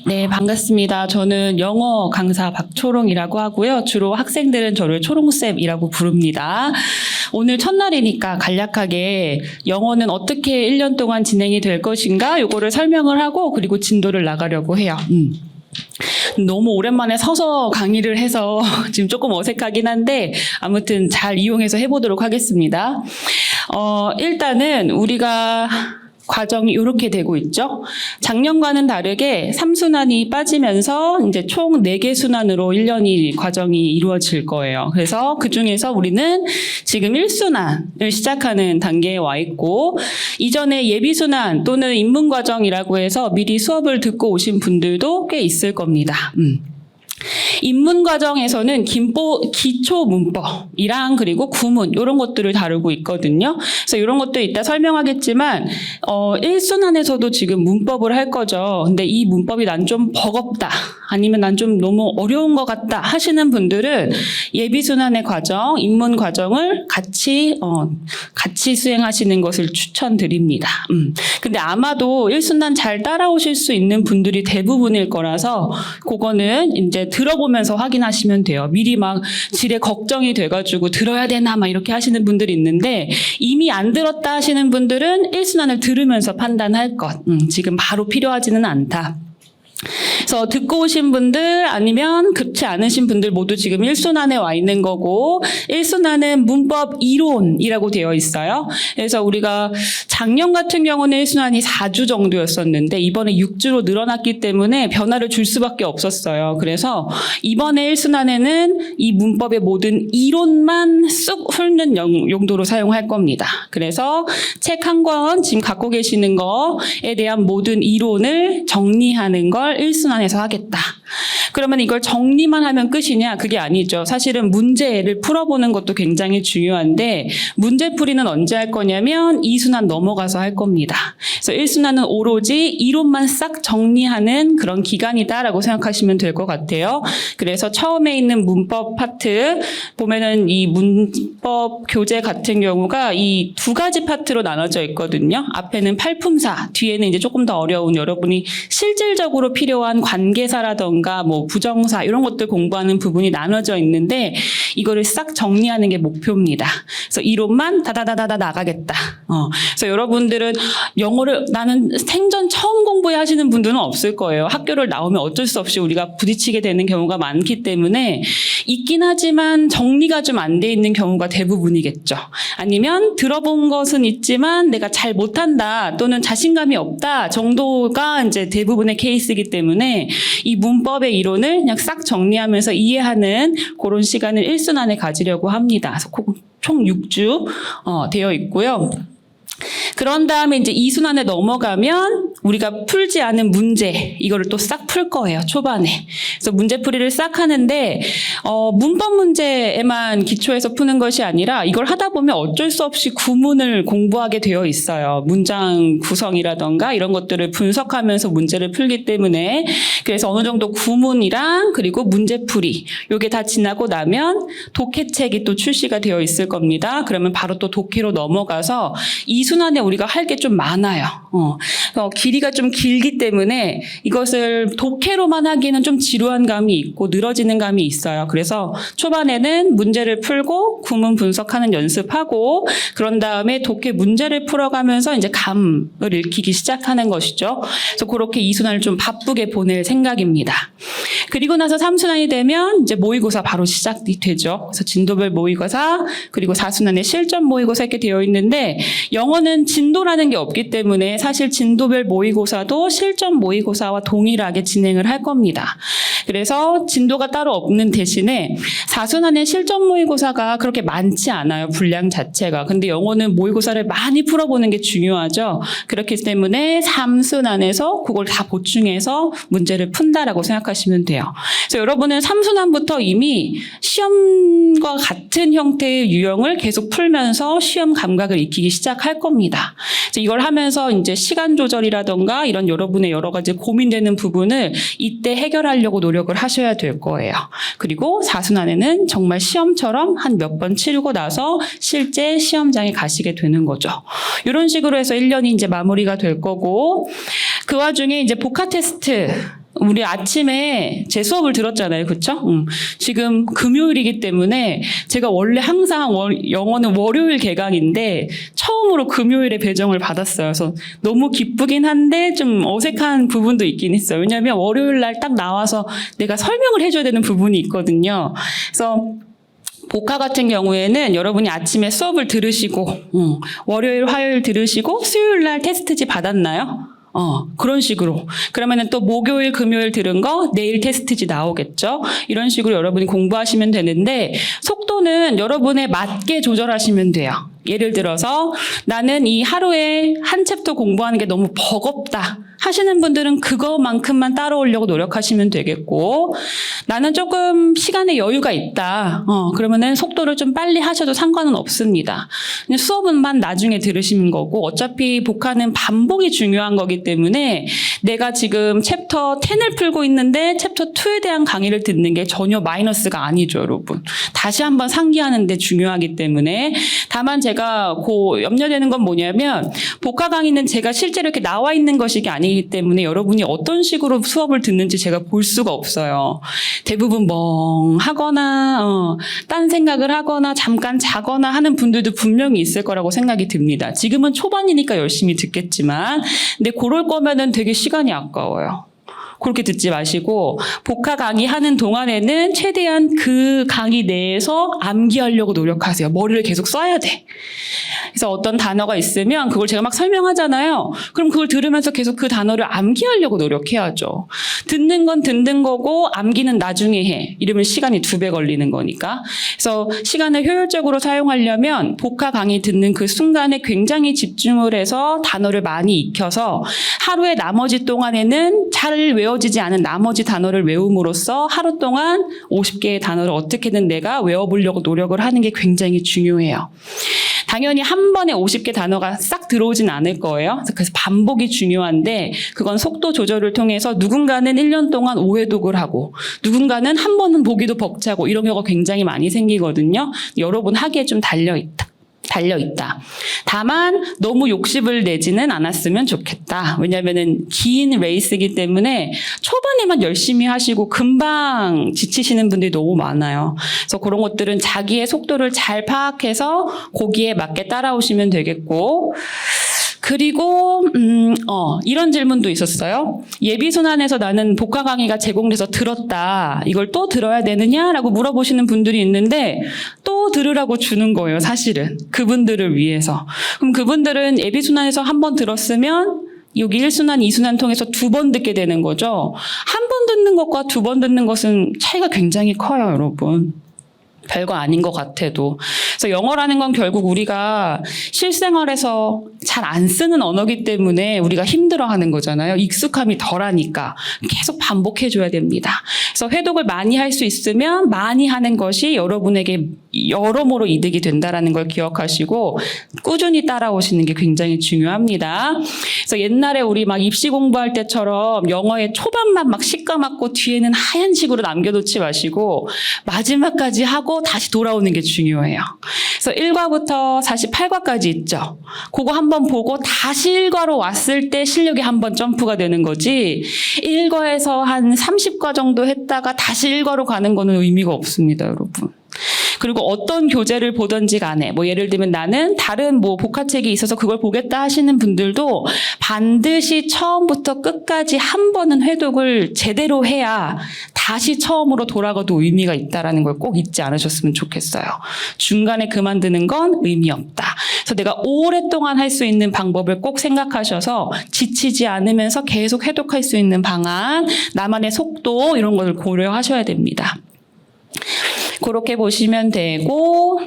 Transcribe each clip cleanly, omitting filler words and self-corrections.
네, 반갑습니다. 저는 영어 강사 박초롱이라고 하고요. 주로 학생들은 저를 초롱쌤이라고 부릅니다. 오늘 첫날이니까 간략하게 영어는 어떻게 1년 동안 진행이 될 것인가 요거를 설명을 하고 그리고 진도를 나가려고 해요. 너무 오랜만에 서서 강의를 해서 지금 조금 어색하긴 한데 아무튼 잘 이용해서 해보도록 하겠습니다. 일단은 우리가 과정이 이렇게 되고 있죠. 작년과는 다르게 3순환이 빠지면서 이제 총 4개 순환으로 1년이 과정이 이루어질 거예요. 그래서 그 중에서 우리는 지금 1순환을 시작하는 단계에 와 있고 이전에 예비순환 또는 입문과정이라고 해서 미리 수업을 듣고 오신 분들도 꽤 있을 겁니다. 입문 과정에서는 기초 문법이랑 그리고 구문 이런 것들을 다루고 있거든요. 그래서 이런 것도 이따 설명하겠지만 1순환에서도 지금 문법을 할 거죠. 근데 이 문법이 난 좀 버겁다 아니면 난 좀 너무 어려운 것 같다 하시는 분들은 예비순환의 과정, 입문 과정을 같이 수행하시는 것을 추천드립니다. 근데 아마도 1순환 잘 따라오실 수 있는 분들이 대부분일 거라서 그거는 이제 들어보면서 확인하시면 돼요. 미리 막 질에 걱정이 돼가지고 들어야 되나 막 이렇게 하시는 분들이 있는데 이미 안 들었다 하시는 분들은 1순환을 들으면서 판단할 것. 지금 바로 필요하지는 않다. 그래서 듣고 오신 분들 아니면 그렇지 않으신 분들 모두 지금 1순환에 와 있는 거고 1순환은 문법 이론이라고 되어 있어요. 그래서 우리가 작년 같은 경우는 1순환이 4주 정도였었는데 이번에 6주로 늘어났기 때문에 변화를 줄 수밖에 없었어요. 그래서 이번에 1순환에는 이 문법의 모든 이론만 쑥 훑는 용도로 사용할 겁니다. 그래서 책 한 권 지금 갖고 계시는 거에 대한 모든 이론을 정리하는 걸 1순환에서 하겠다. 그러면 이걸 정리만 하면 끝이냐? 그게 아니죠. 사실은 문제를 풀어보는 것도 굉장히 중요한데 문제풀이는 언제 할 거냐면 2순환 넘어가서 할 겁니다. 그래서 1순환은 오로지 이론만 싹 정리하는 그런 기간이다라고 생각하시면 될 것 같아요. 그래서 처음에 있는 문법 파트 보면은 이 문법 교재 같은 경우가 이 2가지 파트로 나눠져 있거든요. 앞에는 팔품사, 뒤에는 이제 조금 더 어려운 여러분이 실질적으로 필요한 관계사라던가 뭐 부정사 이런 것들 공부하는 부분이 나눠져 있는데 이거를 싹 정리하는 게 목표입니다. 그래서 이론만 다다다다다 나가겠다. 그래서 여러분들은 영어를 나는 생전 처음 공부해 하시는 분들은 없을 거예요. 학교를 나오면 어쩔 수 없이 우리가 부딪히게 되는 경우가 많기 때문에 있긴 하지만 정리가 좀 안 돼 있는 경우가 대부분이겠죠. 아니면 들어본 것은 있지만 내가 잘 못한다 또는 자신감이 없다 정도가 이제 대부분의 케이스이기 때문에 이 문법의 이론을 그냥 싹 정리하면서 이해하는 그런 시간을 1순환에 가지려고 합니다. 그래서 총 6주 되어 있고요. 그런 다음에 이제 2순환에 넘어가면 우리가 풀지 않은 문제 이거를 또 싹 풀 거예요. 초반에. 그래서 문제풀이를 싹 하는데 문법 문제에만 기초해서 푸는 것이 아니라 이걸 하다 보면 어쩔 수 없이 구문을 공부하게 되어 있어요. 문장 구성이라던가 이런 것들을 분석하면서 문제를 풀기 때문에 그래서 어느 정도 구문이랑 그리고 문제풀이 요게 다 지나고 나면 독해책이 또 출시가 되어 있을 겁니다. 그러면 바로 또 독해로 넘어가서 2순환에 우리가 할 게 좀 많아요. 길이가 좀 길기 때문에 이것을 독해로만 하기에는 좀 지루한 감이 있고 늘어지는 감이 있어요. 그래서 초반에는 문제를 풀고 구문 분석하는 연습하고 그런 다음에 독해 문제를 풀어가면서 이제 감을 익히기 시작하는 것이죠. 그래서 그렇게 2순환을 좀 바쁘게 보낼 생각입니다. 그리고 나서 3순환이 되면 이제 모의고사 바로 시작이 되죠. 그래서 진도별 모의고사 그리고 4순환에 실전 모의고사 이렇게 되어 있는데 영어는 진도라는 게 없기 때문에 사실 진도별 모의고사도 실전 모의고사와 동일하게 진행을 할 겁니다. 그래서 진도가 따로 없는 대신에 4순환의 실전 모의고사가 그렇게 많지 않아요. 분량 자체가. 근데 영어는 모의고사를 많이 풀어보는 게 중요하죠. 그렇기 때문에 3순환에서 그걸 다 보충해서 문제를 푼다라고 생각하시면 돼요. 그래서 여러분은 3순환부터 이미 시험과 같은 형태의 유형을 계속 풀면서 시험 감각을 익히기 시작할 겁니다. 이걸 하면서 이제 시간 조절이라던가 이런 여러분의 여러 가지 고민되는 부분을 이때 해결하려고 노력을 하셔야 될 거예요. 그리고 4순환에는 정말 시험처럼 한 몇 번 치르고 나서 실제 시험장에 가시게 되는 거죠. 이런 식으로 해서 1년이 이제 마무리가 될 거고 그 와중에 이제 복화 테스트 우리 아침에 제 수업을 들었잖아요. 그쵸? 지금 금요일이기 때문에 제가 원래 항상 영어는 월요일 개강인데 처음으로 금요일에 배정을 받았어요. 그래서 너무 기쁘긴 한데 좀 어색한 부분도 있긴 있어요. 왜냐하면 월요일 날 딱 나와서 내가 설명을 해줘야 되는 부분이 있거든요. 그래서 복화 같은 경우에는 여러분이 아침에 수업을 들으시고 월요일, 화요일 들으시고 수요일 날 테스트지 받았나요? 그런 식으로. 그러면은 또 목요일, 금요일 들은 거 내일 테스트지 나오겠죠? 이런 식으로 여러분이 공부하시면 되는데 속도는 여러분에 맞게 조절하시면 돼요. 예를 들어서 나는 이 하루에 한 챕터 공부하는 게 너무 버겁다 하시는 분들은 그거만큼만 따라오려고 노력하시면 되겠고, 나는 조금 시간에 여유가 있다. 그러면은 속도를 좀 빨리 하셔도 상관은 없습니다. 그냥 수업은만 나중에 들으시는 거고, 어차피 복화는 반복이 중요한 거기 때문에 내가 지금 챕터 10을 풀고 있는데 챕터 2에 대한 강의를 듣는 게 전혀 마이너스가 아니죠, 여러분. 다시 한번 상기하는 데 중요하기 때문에. 다만 제가 염려되는 건 뭐냐면, 복화 강의는 제가 실제로 이렇게 나와 있는 것이 아니기 때문에 여러분이 어떤 식으로 수업을 듣는지 제가 볼 수가 없어요. 대부분 멍하거나 딴 생각을 하거나 잠깐 자거나 하는 분들도 분명히 있을 거라고 생각이 듭니다. 지금은 초반이니까 열심히 듣겠지만, 근데 그럴 거면은 되게 시간이 아까워요. 그렇게 듣지 마시고 복화 강의 하는 동안에는 최대한 그 강의 내에서 암기하려고 노력하세요. 머리를 계속 써야 돼. 그래서 어떤 단어가 있으면 그걸 제가 막 설명하잖아요. 그럼 그걸 들으면서 계속 그 단어를 암기하려고 노력해야죠. 듣는 건 듣는 거고 암기는 나중에 해. 이러면 시간이 2배 걸리는 거니까. 그래서 시간을 효율적으로 사용하려면 복화 강의 듣는 그 순간에 굉장히 집중을 해서 단어를 많이 익혀서 하루의 나머지 동안에는 잘 외워지지 않은 나머지 단어를 외움으로써 하루 동안 50개의 단어를 어떻게든 내가 외워보려고 노력을 하는 게 굉장히 중요해요. 당연히 한 번에 50개 단어가 싹 들어오진 않을 거예요. 그래서 반복이 중요한데 그건 속도 조절을 통해서 누군가는 1년 동안 5회독을 하고 누군가는 한 번은 보기도 벅차고 이런 경우가 굉장히 많이 생기거든요. 여러분 하기에 좀 달려있다. 다만 너무 욕심을 내지는 않았으면 좋겠다. 왜냐하면 긴 레이스이기 때문에 초반에만 열심히 하시고 금방 지치시는 분들이 너무 많아요. 그래서 그런 것들은 자기의 속도를 잘 파악해서 거기에 맞게 따라오시면 되겠고, 그리고 이런 질문도 있었어요. 예비순환에서 나는 복화 강의가 제공돼서 들었다. 이걸 또 들어야 되느냐라고 물어보시는 분들이 있는데 또 들으라고 주는 거예요. 사실은 그분들을 위해서. 그럼 그분들은 예비순환에서 한 번 들었으면 여기 1순환, 2순환 통해서 2번 듣게 되는 거죠. 한 번 듣는 것과 2번 듣는 것은 차이가 굉장히 커요, 여러분. 별거 아닌 것 같아도. 그래서 영어라는 건 결국 우리가 실생활에서 잘 안 쓰는 언어기 때문에 우리가 힘들어하는 거잖아요. 익숙함이 덜하니까 계속 반복해줘야 됩니다. 그래서 회독을 많이 할 수 있으면 많이 하는 것이 여러분에게 여러모로 이득이 된다는 걸 기억하시고 꾸준히 따라오시는 게 굉장히 중요합니다. 그래서 옛날에 우리 막 입시 공부할 때처럼 영어의 초반만 막 시까맣고 뒤에는 하얀 식으로 남겨놓지 마시고 마지막까지 하고 다시 돌아오는 게 중요해요. 그래서 1과부터 48과까지 있죠. 그거 한번 보고 다시 1과로 왔을 때 실력이 한번 점프가 되는 거지 1과에서 한 30과 정도 했다가 다시 1과로 가는 거는 의미가 없습니다, 여러분. 그리고 어떤 교재를 보든지 간에 예를 들면 나는 다른 복화책이 있어서 그걸 보겠다 하시는 분들도 반드시 처음부터 끝까지 한 번은 회독을 제대로 해야 다시 처음으로 돌아가도 의미가 있다는 걸 꼭 잊지 않으셨으면 좋겠어요. 중간에 그만두는 건 의미 없다. 그래서 내가 오랫동안 할 수 있는 방법을 꼭 생각하셔서 지치지 않으면서 계속 회독할 수 있는 방안, 나만의 속도 이런 걸 고려하셔야 됩니다. 그렇게 보시면 되고,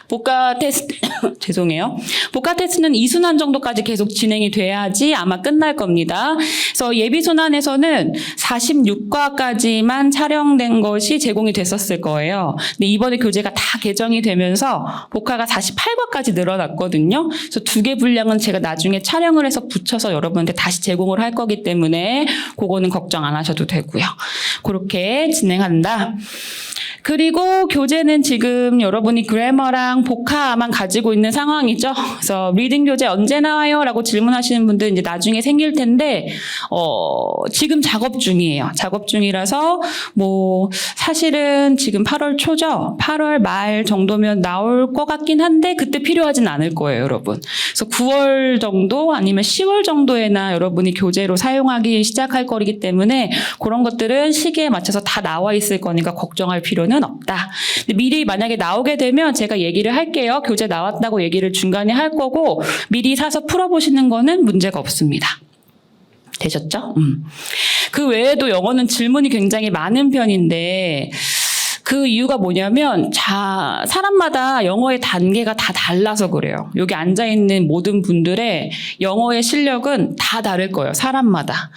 복화 테스트, 죄송해요. 복화 테스트는 2순환 정도까지 계속 진행이 돼야지 아마 끝날 겁니다. 그래서 예비순환에서는 46과까지만 촬영된 것이 제공이 됐었을 거예요. 근데 이번에 교재가 다 개정이 되면서 복화가 48과까지 늘어났거든요. 그래서 2개 분량은 제가 나중에 촬영을 해서 붙여서 여러분한테 다시 제공을 할 거기 때문에 그거는 걱정 안 하셔도 되고요. 그렇게 진행한다. 그리고 교재는 지금 여러분이 그래머랑 보카만 가지고 있는 상황이죠. 그래서 리딩 교재 언제 나와요? 라고 질문하시는 분들 이제 나중에 생길 텐데, 지금 작업 중이에요. 작업 중이라서, 사실은 지금 8월 초죠? 8월 말 정도면 나올 것 같긴 한데, 그때 필요하진 않을 거예요, 여러분. 그래서 9월 정도 아니면 10월 정도에나 여러분이 교재로 사용하기 시작할 거이기 때문에, 그런 것들은 시기에 맞춰서 다 나와 있을 거니까 걱정할 필요는 없다. 근데 미리 만약에 나오게 되면 제가 얘기를 할게요. 교재 나왔다고 얘기를 중간에 할 거고 미리 사서 풀어보시는 거는 문제가 없습니다. 되셨죠? 그 외에도 영어는 질문이 굉장히 많은 편인데 그 이유가 뭐냐면 사람마다 영어의 단계가 다 달라서 그래요. 여기 앉아있는 모든 분들의 영어의 실력은 다 다를 거예요. 사람마다.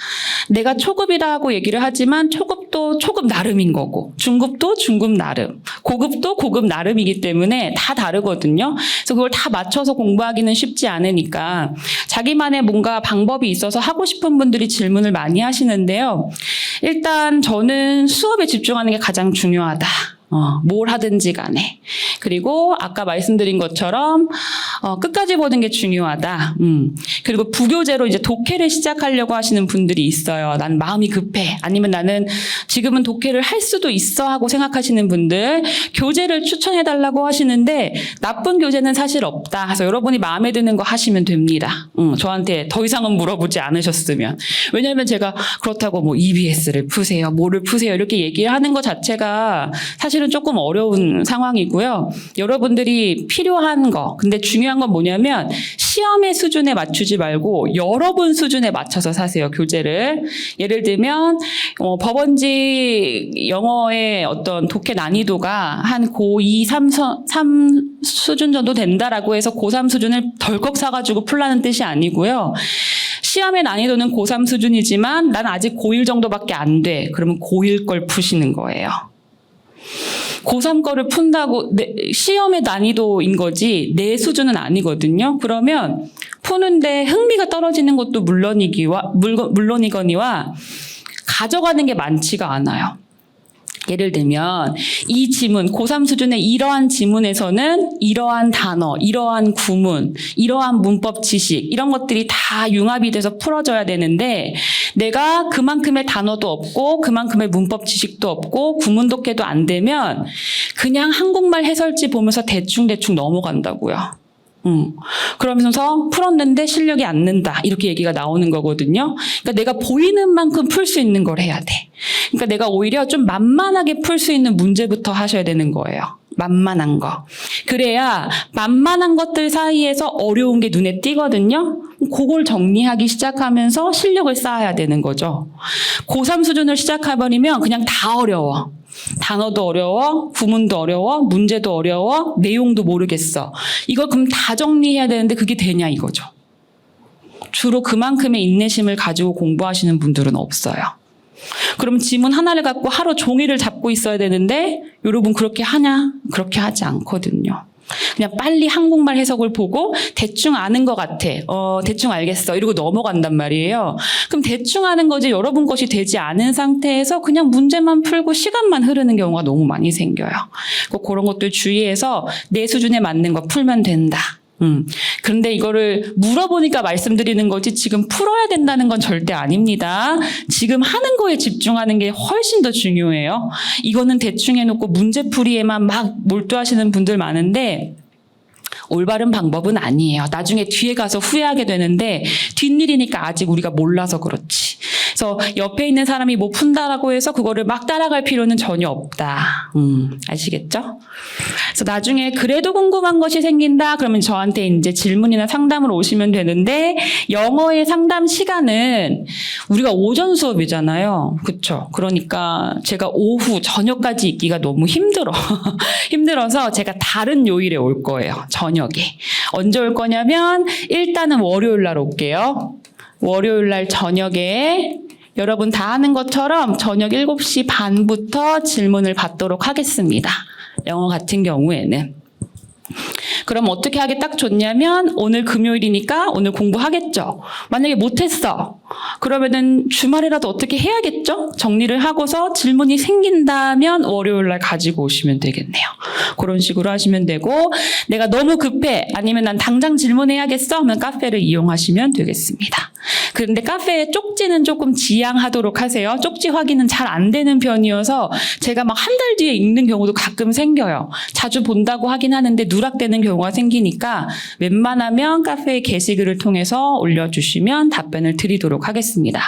내가 초급이라고 얘기를 하지만 초급도 초급 나름인 거고 중급도 중급 나름, 고급도 고급 나름이기 때문에 다 다르거든요. 그래서 그걸 다 맞춰서 공부하기는 쉽지 않으니까 자기만의 뭔가 방법이 있어서 하고 싶은 분들이 질문을 많이 하시는데요. 일단 저는 수업에 집중하는 게 가장 중요하다. 뭘 하든지 간에. 그리고 아까 말씀드린 것처럼 끝까지 보는 게 중요하다. 그리고 부교재로 이제 독해를 시작하려고 하시는 분들이 있어요. 난 마음이 급해. 아니면 나는 지금은 독해를 할 수도 있어 하고 생각하시는 분들 교재를 추천해달라고 하시는데 나쁜 교재는 사실 없다. 그래서 여러분이 마음에 드는 거 하시면 됩니다. 저한테 더 이상은 물어보지 않으셨으면. 왜냐하면 제가 그렇다고 EBS를 푸세요. 뭐를 푸세요. 이렇게 얘기를 하는 것 자체가 사실은 조금 어려운 상황이고요. 여러분들이 필요한 거, 근데 중요한 건 뭐냐면 시험의 수준에 맞추지 말고 여러분 수준에 맞춰서 사세요, 교재를. 예를 들면 법원지 영어의 어떤 독해 난이도가 한 고2, 3 수준 정도 된다라고 해서 고3 수준을 덜컥 사가지고 풀라는 뜻이 아니고요. 시험의 난이도는 고3 수준이지만 난 아직 고1 정도밖에 안 돼. 그러면 고1 걸 푸시는 거예요. 고3 거를 푼다고 시험의 난이도인 거지 내 수준은 아니거든요. 그러면 푸는데 흥미가 떨어지는 것도 물론이거니와 가져가는 게 많지가 않아요. 예를 들면 이 지문, 고3 수준의 이러한 지문에서는 이러한 단어, 이러한 구문, 이러한 문법 지식 이런 것들이 다 융합이 돼서 풀어져야 되는데 내가 그만큼의 단어도 없고 그만큼의 문법 지식도 없고 구문 독해도 안 되면 그냥 한국말 해설지 보면서 대충 넘어간다고요. 그러면서 풀었는데 실력이 안 는다. 이렇게 얘기가 나오는 거거든요. 그러니까 내가 보이는 만큼 풀 수 있는 걸 해야 돼. 그러니까 내가 오히려 좀 만만하게 풀 수 있는 문제부터 하셔야 되는 거예요. 만만한 거. 그래야 만만한 것들 사이에서 어려운 게 눈에 띄거든요. 그걸 정리하기 시작하면서 실력을 쌓아야 되는 거죠. 고3 수준을 시작해버리면 그냥 다 어려워. 단어도 어려워, 구문도 어려워, 문제도 어려워, 내용도 모르겠어. 이걸 그럼 다 정리해야 되는데 그게 되냐 이거죠. 주로 그만큼의 인내심을 가지고 공부하시는 분들은 없어요. 그럼 지문 하나를 갖고 하루 종일을 잡고 있어야 되는데 여러분 그렇게 하냐? 그렇게 하지 않거든요. 그냥 빨리 한국말 해석을 보고 대충 아는 것 같아. 대충 알겠어. 이러고 넘어간단 말이에요. 그럼 대충 아는 거지 여러분 것이 되지 않은 상태에서 그냥 문제만 풀고 시간만 흐르는 경우가 너무 많이 생겨요. 그런 것들 주의해서 내 수준에 맞는 거 풀면 된다. 그런데 이거를 물어보니까 말씀드리는 거지 지금 풀어야 된다는 건 절대 아닙니다. 지금 하는 거에 집중하는 게 훨씬 더 중요해요. 이거는 대충 해놓고 문제풀이에만 막 몰두하시는 분들 많은데 올바른 방법은 아니에요. 나중에 뒤에 가서 후회하게 되는데 뒷일이니까 아직 우리가 몰라서 그렇지. 그래서 옆에 있는 사람이 뭐 푼다라고 해서 그거를 막 따라갈 필요는 전혀 없다. 아시겠죠? 그래서 나중에 그래도 궁금한 것이 생긴다. 그러면 저한테 이제 질문이나 상담으로 오시면 되는데 영어의 상담 시간은 우리가 오전 수업이잖아요. 그렇죠? 그러니까 제가 오후 저녁까지 있기가 너무 힘들어서 제가 다른 요일에 올 거예요. 저녁에. 언제 올 거냐면 일단은 월요일 날 올게요. 월요일 날 저녁에 여러분 다 하는 것처럼 저녁 7시 반부터 질문을 받도록 하겠습니다. 영어 같은 경우에는. 그럼 어떻게 하기 딱 좋냐면 오늘 금요일이니까 오늘 공부하겠죠. 만약에 못했어. 그러면은 주말이라도 어떻게 해야겠죠? 정리를 하고서 질문이 생긴다면 월요일날 가지고 오시면 되겠네요. 그런 식으로 하시면 되고 내가 너무 급해 아니면 난 당장 질문해야겠어 하면 카페를 이용하시면 되겠습니다. 그런데 카페에 쪽지는 조금 지양하도록 하세요. 쪽지 확인은 잘 안 되는 편이어서 제가 막 한 달 뒤에 읽는 경우도 가끔 생겨요. 자주 본다고 하긴 하는데 누락되는 경우가 생기니까 웬만하면 카페의 게시글을 통해서 올려주시면 답변을 드리도록 하겠습니다.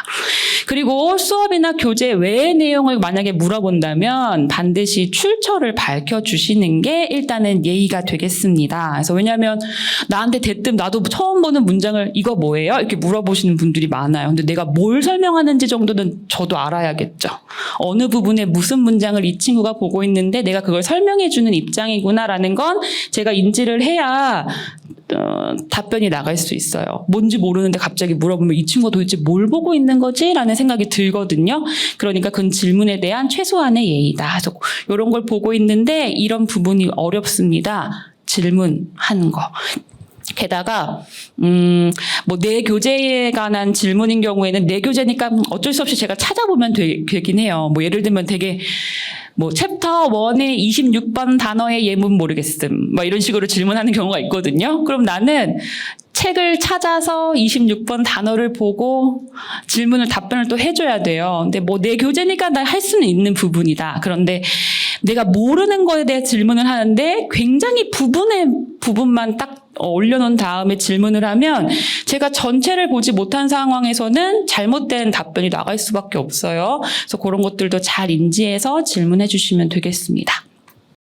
그리고 수업이나 교재 외의 내용을 만약에 물어본다면 반드시 출처를 밝혀주시는 게 일단은 예의가 되겠습니다. 그래서 왜냐하면 나한테 대뜸 나도 처음 보는 문장을 이거 뭐예요? 이렇게 물어보시는 분들이 많아요. 근데 내가 뭘 설명하는지 정도는 저도 알아야겠죠. 어느 부분에 무슨 문장을 이 친구가 보고 있는데 내가 그걸 설명해주는 입장이구나라는 건 제가 인지를 해야 답변이 나갈 수 있어요. 뭔지 모르는데 갑자기 물어보면 이 친구가 도대체 뭘 보고 있는 거지? 라는 생각이 들거든요. 그러니까 그건 질문에 대한 최소한의 예의다. 그래서 이런 걸 보고 있는데 이런 부분이 어렵습니다. 질문하는 거. 게다가 뭐 내 교재에 관한 질문인 경우에는 내 교재니까 어쩔 수 없이 제가 찾아보면 되긴 해요. 뭐 예를 들면 되게 뭐 챕터 1의 26번 단어의 예문 모르겠음. 뭐 이런 식으로 질문하는 경우가 있거든요. 그럼 나는 책을 찾아서 26번 단어를 보고 답변을 또 해줘야 돼요. 근데 뭐 내 교재니까 나 할 수는 있는 부분이다. 그런데 내가 모르는 거에 대해 질문을 하는데 굉장히 부분만 딱 올려놓은 다음에 질문을 하면 제가 전체를 보지 못한 상황에서는 잘못된 답변이 나갈 수밖에 없어요. 그래서 그런 것들도 잘 인지해서 질문해 주시면 되겠습니다.